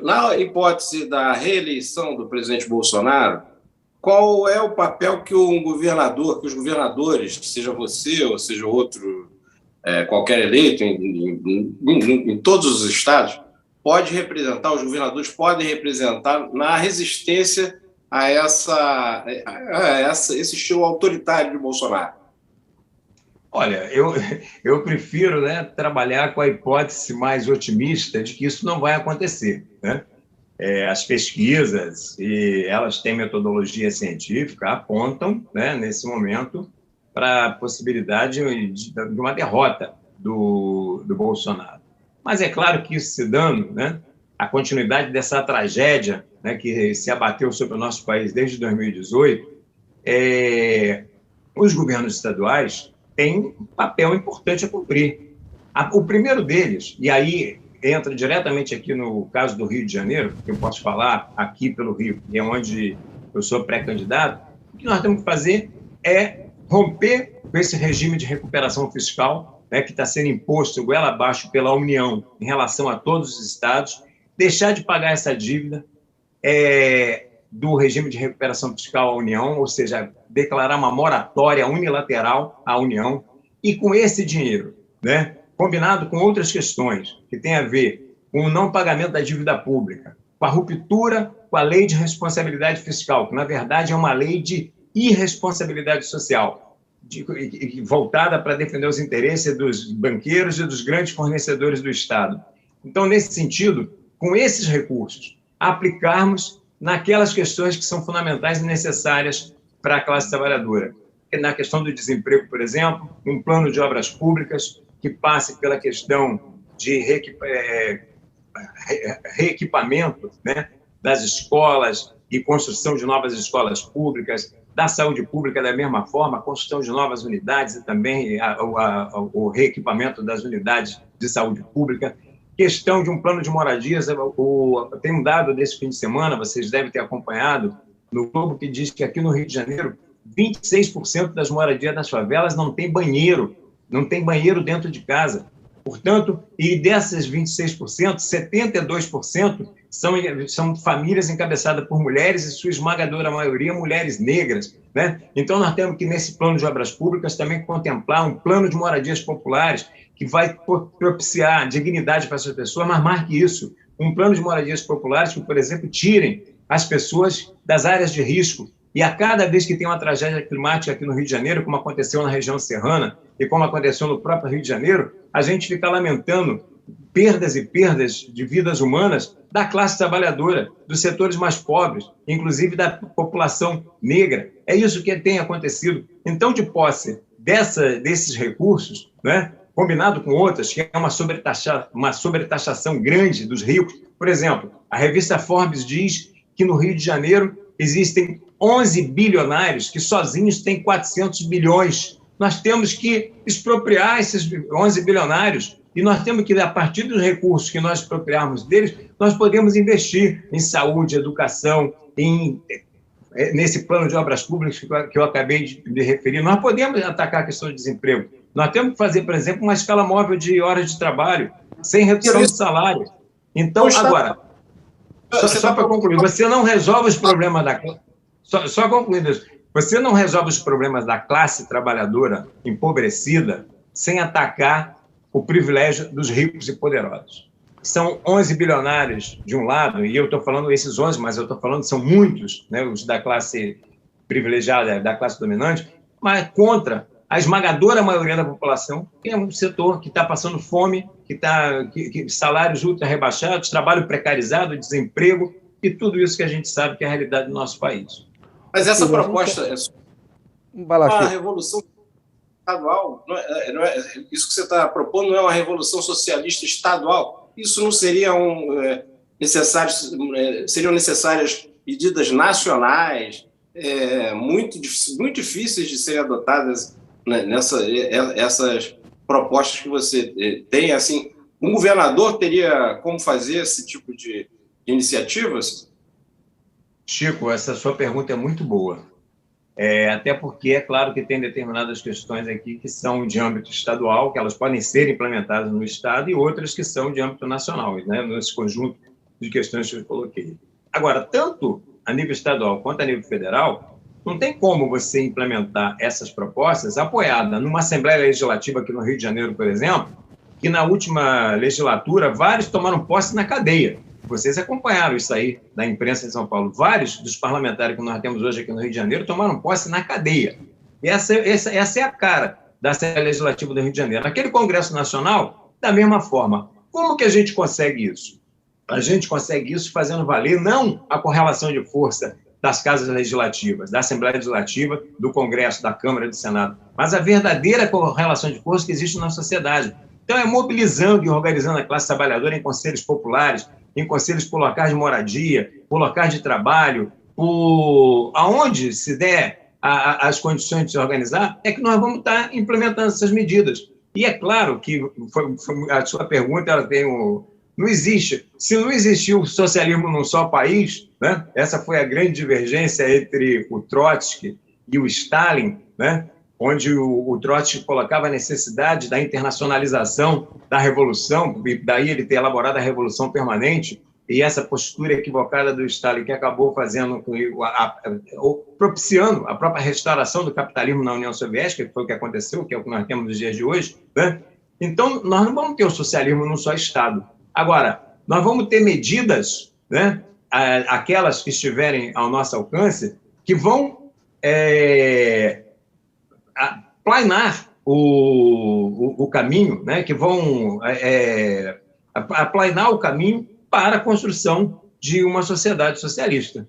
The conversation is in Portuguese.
Na hipótese da reeleição do presidente Bolsonaro, qual é o papel que um governador, que os governadores, seja você ou seja outro, qualquer eleito em todos os estados, pode representar, os governadores podem representar na resistência a esse estilo autoritário de Bolsonaro? Olha, eu prefiro, né, trabalhar com a hipótese mais otimista de que isso não vai acontecer, né? As pesquisas, e elas têm metodologia científica, apontam, né, nesse momento, para a possibilidade de uma derrota do Bolsonaro. Mas é claro que isso se dando, né, a continuidade dessa tragédia, né, que se abateu sobre o nosso país desde 2018, os governos estaduais têm um papel importante a cumprir. O primeiro deles, e aí entra diretamente aqui no caso do Rio de Janeiro, que eu posso falar aqui pelo Rio, que é onde eu sou pré-candidato, o que nós temos que fazer é romper com esse regime de recuperação fiscal, né, que está sendo imposto goela abaixo pela União em relação a todos os estados, deixar de pagar essa dívida do regime de recuperação fiscal à União, ou seja, declarar uma moratória unilateral à União, e com esse dinheiro, né, combinado com outras questões que têm a ver com o não pagamento da dívida pública, com a ruptura com a lei de responsabilidade fiscal, que, na verdade, é uma lei de irresponsabilidade social, voltada para defender os interesses dos banqueiros e dos grandes fornecedores do Estado. Então, nesse sentido, com esses recursos, aplicarmos naquelas questões que são fundamentais e necessárias para a classe trabalhadora. Na questão do desemprego, por exemplo, um plano de obras públicas que passe pela questão de reequipamento, né, das escolas e construção de novas escolas públicas, da saúde pública da mesma forma, a construção de novas unidades e também o reequipamento das unidades de saúde pública. Questão de um plano de moradias, tem um dado desse fim de semana, vocês devem ter acompanhado, no Globo, que diz que aqui no Rio de Janeiro, 26% das moradias das favelas não tem banheiro dentro de casa. Portanto, e dessas 26%, 72% são famílias encabeçadas por mulheres, e sua esmagadora maioria mulheres negras, né? Então, nós temos que, nesse plano de obras públicas, também contemplar um plano de moradias populares que vai propiciar dignidade para essas pessoas, mas mais que isso, um plano de moradias populares que, por exemplo, tirem as pessoas das áreas de risco. E a cada vez que tem uma tragédia climática aqui no Rio de Janeiro, como aconteceu na região serrana e como aconteceu no próprio Rio de Janeiro, a gente fica lamentando perdas e perdas de vidas humanas da classe trabalhadora, dos setores mais pobres, inclusive da população negra. É isso que tem acontecido. Então, de posse desses recursos, né, combinado com outras, que é uma sobretaxação grande dos ricos. Por exemplo, a revista Forbes diz que no Rio de Janeiro existem 11 bilionários que sozinhos têm 400 bilhões. Nós temos que expropriar esses 11 bilionários e nós temos que, a partir dos recursos que nós expropriarmos deles, nós podemos investir em saúde, educação, nesse plano de obras públicas que eu acabei de referir. Nós podemos atacar a questão do desemprego. Nós temos que fazer, por exemplo, uma escala móvel de horas de trabalho, sem redução de salário. Então, agora, só para concluir, você não resolve os problemas da classe. Só concluindo isso, você não resolve os problemas da classe trabalhadora empobrecida sem atacar o privilégio dos ricos e poderosos. São 11 bilionários de um lado, e eu estou falando esses 11, mas eu estou falando são muitos, né, os da classe privilegiada, da classe dominante, mas contra a esmagadora maioria da população, que é um setor que está passando fome, que salários ultra rebaixados, trabalho precarizado, desemprego, e tudo isso que a gente sabe que é a realidade do nosso país. Mas essa proposta é uma revolução estadual. Isso que você está propondo não é uma revolução socialista estadual. Isso não seria seriam necessárias medidas nacionais muito difíceis de serem adotadas, né, essas propostas que você tem. Assim, um governador teria como fazer esse tipo de iniciativas? Chico, essa sua pergunta é muito boa. Até porque é claro que tem determinadas questões aqui que são de âmbito estadual, que elas podem ser implementadas no Estado, e outras que são de âmbito nacional, né? Nesse conjunto de questões que eu coloquei. Agora, tanto a nível estadual quanto a nível federal, não tem como você implementar essas propostas apoiada numa Assembleia Legislativa aqui no Rio de Janeiro, por exemplo, que na última legislatura vários tomaram posse na cadeia. Vocês acompanharam isso aí da imprensa em São Paulo. Vários dos parlamentares que nós temos hoje aqui no Rio de Janeiro tomaram posse na cadeia. E essa é a cara da Assembleia Legislativa do Rio de Janeiro. Naquele Congresso Nacional, da mesma forma. Como que a gente consegue isso? A gente consegue isso fazendo valer não a correlação de força das casas legislativas, da Assembleia Legislativa, do Congresso, da Câmara e do Senado, mas a verdadeira correlação de força que existe na sociedade. Então, é mobilizando e organizando a classe trabalhadora em conselhos populares, em conselhos por locais de moradia, por locais de trabalho, aonde se der as condições de se organizar, é que nós vamos estar implementando essas medidas. E é claro que a sua pergunta ela tem não existe. Se não existiu o socialismo num só país, né? Essa foi a grande divergência entre o Trotsky e o Stalin, né? Onde o Trotsky colocava a necessidade da internacionalização da revolução, e daí ele ter elaborado a Revolução Permanente, e essa postura equivocada do Stalin que acabou propiciando a própria restauração do capitalismo na União Soviética, que foi o que aconteceu, que é o que nós temos nos dias de hoje, né? Então, nós não vamos ter o socialismo num só Estado. Agora, nós vamos ter medidas, né, aquelas que estiverem ao nosso alcance, que vão aplanar o caminho, né, que vão aplanar o caminho para a construção de uma sociedade socialista.